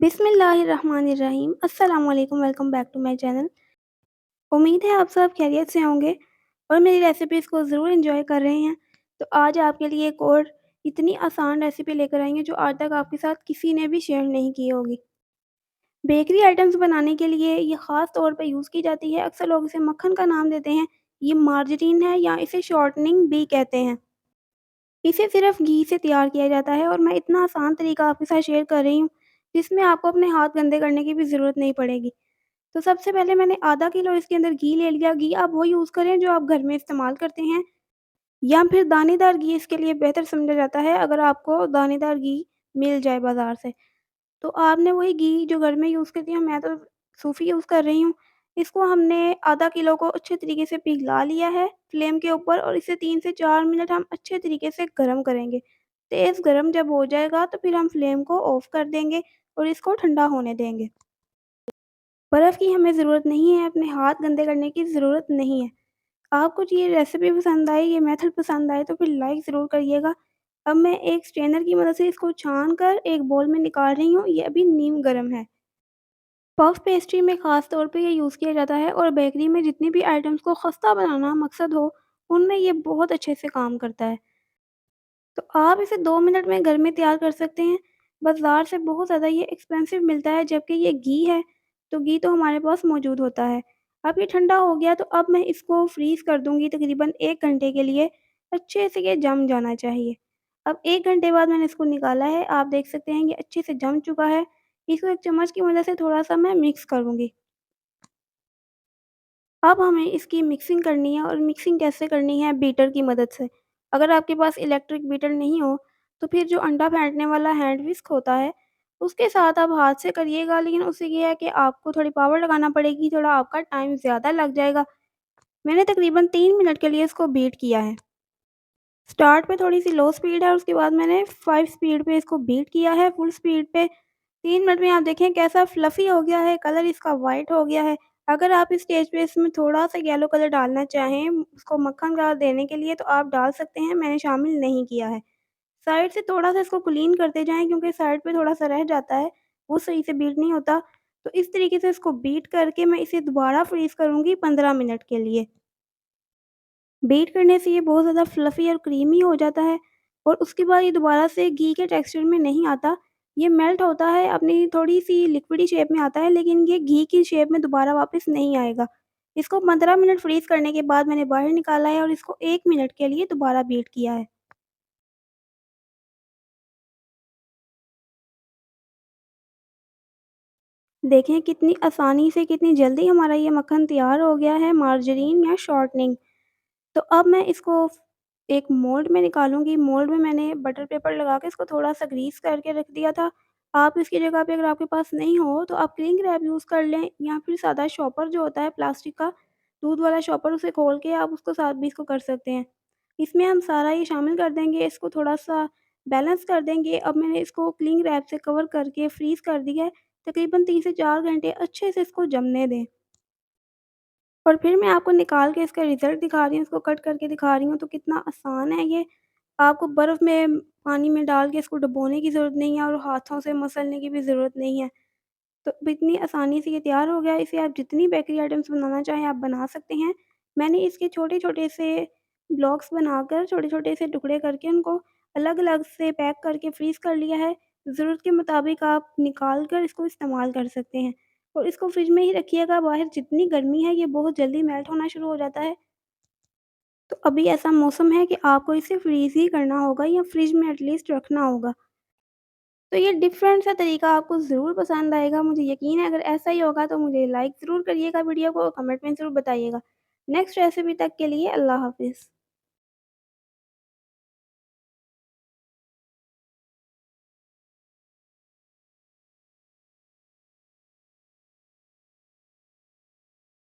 बिस्मिल्लाहिर्रहमानिर्रहीम अस्सलाम वालेकुम welcome back to my channel. उम्मीद है आप सब खैरियत से होंगे और मेरी रेसिपीज़ को ज़रूर एंजॉय कर रहे हैं। तो आज आपके लिए एक और इतनी आसान रेसिपी लेकर आई हूँ जो आज तक आपके साथ किसी ने भी शेयर नहीं की होगी। बेकरी आइटम्स बनाने के लिए ये ख़ास तौर पे यूज़ की जाती है। अक्सर लोग इसे मक्खन का नाम देते हैं। ये मार्जरीन है या इसे शॉर्टनिंग भी कहते हैं। इसे सिर्फ़ घी से तैयार किया जाता है और मैं इतना आसान तरीका आपके साथ शेयर कर रही हूँ, जिसमें आपको अपने हाथ गंदे करने की भी ज़रूरत नहीं पड़ेगी। तो सबसे पहले मैंने आधा किलो इसके अंदर घी ले लिया। घी आप वो यूज़ करें जो आप घर में इस्तेमाल करते हैं या फिर दानेदार घी इसके लिए बेहतर समझा जाता है अगर आपको दानेदार घी मिल जाए बाज़ार से। तो आपने वही घी जो घर में यूज़ करती हैं, मैं तो सूफ़ी यूज़ कर रही हूँ। इसको हमने आधा किलो को अच्छे तरीके से पिघला लिया है फ्लेम के ऊपर और इसे 3 से 4 मिनट हम अच्छे तरीके से गरम करेंगे। तेज़ गरम जब हो जाएगा तो फिर हम फ्लेम को ऑफ़ कर देंगे और इसको ठंडा होने देंगे। बर्फ़ की हमें ज़रूरत नहीं है, अपने हाथ गंदे करने की ज़रूरत नहीं है। आपको ये रेसिपी पसंद आई, ये मेथड पसंद आए तो फिर लाइक ज़रूर करिएगा। अब मैं एक स्ट्रेनर की मदद से इसको छान कर एक बाउल में निकाल रही हूँ, ये अभी नीम गर्म है। पफ पेस्ट्री में ख़ास तौर पे ये यूज़ किया जाता है और बेकरी में जितनी भी आइटम्स को खस्ता बनाना मकसद हो, उनमें ये बहुत अच्छे से काम करता है। तो आप इसे 2 मिनट में घर में तैयार कर सकते हैं। बाज़ार से बहुत ज़्यादा ये एक्सपेंसिव मिलता है जबकि ये घी है, तो घी तो हमारे पास मौजूद होता है। अब ये ठंडा हो गया तो अब मैं इसको फ्रीज़ कर दूँगी तकरीबन 1 घंटे के लिए, अच्छे से ये जम जाना चाहिए। अब 1 घंटे बाद मैंने इसको निकाला है, आप देख सकते हैं ये अच्छे से जम चुका है। इसको एक चम्मच की मदद से थोड़ा-सा मैं मिक्स करूँगी। अब हमें इसकी मिक्सिंग करनी है और मिक्सिंग कैसे करनी है बीटर की मदद से। अगर आपके पास इलेक्ट्रिक बीटर नहीं हो, तो फिर जो अंडा फेंटने वाला हैंड विस्क होता है, उसके साथ आप हाथ से करिएगा लेकिन उससे ये है कि आपको थोड़ी पावर लगाना पड़ेगी, थोड़ा आपका टाइम ज़्यादा लग जाएगा। मैंने तकरीबन 3 मिनट के लिए इसको बीट किया है। स्टार्ट पे थोड़ी-सी लो स्पीड है, उसके बाद मैंने 5 स्पीड पे इसको बीट किया है, फुल स्पीड पे। 3 मिनट में आप देखें कैसा फ्लफ़ी हो गया है, कलर इसका वाइट हो गया है। अगर आप इस स्टेज पे इसमें थोड़ा-सा येलो कलर डालना चाहें, उसको मक्खन कलर देने के लिए तो आप डाल सकते हैं, मैंने शामिल नहीं किया है। साइड से थोड़ा-सा इसको क्लीन करते जाएँ क्योंकि साइड पे थोड़ा-सा रह जाता है, वो सही से बीट नहीं होता। तो इस तरीके से इसको बीट करके मैं इसे दोबारा फ्रीज़ करूँगी 15 मिनट के लिए। बीट करने से ये बहुत ज़्यादा फ्लफ़ी और क्रीमी हो जाता है और उसके बाद ये दोबारा से घी के टेक्सचर में नहीं आता। ये मेल्ट होता है, अपनी थोड़ी-सी लिक्विडी शेप में आता है लेकिन ये घी की शेप में दोबारा वापस नहीं आएगा। इसको 15 मिनट फ्रीज़ करने के बाद मैंने बाहर निकाला है और इसको 1 मिनट के लिए दोबारा बीट किया है। देखें कितनी आसानी से, कितनी जल्दी हमारा ये मक्खन तैयार हो गया है, मार्जरीन या शॉर्टनिंग। तो अब मैं इसको एक मोल्ड में निकालूँगी। मोल्ड में मैंने बटर पेपर लगा के इसको थोड़ा-सा ग्रीस करके रख दिया था। आप इसकी जगह पे अगर आपके पास नहीं हो तो आप क्लिंग रैप यूज़ कर लें या फिर सादा शॉपर जो होता है प्लास्टिक का, दूध वाला शॉपर उसे खोल के आप उसको साथ भी इसको कर सकते हैं। इसमें हम सारा ये शामिल कर देंगे, इसको थोड़ा-सा बैलेंस कर देंगे। अब मैंने इसको क्लिंग रैप से कवर करके फ्रीज़ कर दिया है। तकरीबन 3 से 4 घंटे अच्छे से इसको जमने दें। और फिर मैं आपको निकाल के इसका रिज़ल्ट दिखा रही हूँ, इसको कट करके दिखा रही हूँ, तो कितना आसान है ये। आपको बर्फ़ में पानी में डाल के इसको डुबोने की ज़रूरत नहीं है और हाथों से मसलने की भी ज़रूरत नहीं है। तो इतनी आसानी से ये तैयार हो गया, इसे आप जितनी बेकरी आइटम्स बनाना चाहें आप बना सकते हैं। मैंने इसके छोटे-छोटे से ब्लॉक्स बनाकर छोटे-छोटे से टुकड़े करके उनको अलग-अलग से पैक करके फ्रीज़ कर लिया है। ज़रूरत के मुताबिक आप निकाल कर इसको इस्तेमाल कर सकते हैं। और इसको फ्रिज में ही रखिएगा, बाहर जितनी गर्मी है ये बहुत जल्दी मेल्ट होना शुरू हो जाता है। तो अभी ऐसा मौसम है कि आपको इसे फ्रीज़ ही करना होगा या फ्रिज में एटलीस्ट रखना होगा। तो ये डिफरेंट सा तरीका आपको ज़रूर पसंद आएगा, मुझे यकीन है। अगर ऐसा ही होगा तो मुझे लाइक ज़रूर करिएगा वीडियो को, कमेंट में ज़रूर बताइएगा। नेक्स्ट रेसिपी तक के लिए अल्लाह हाफ़िज़।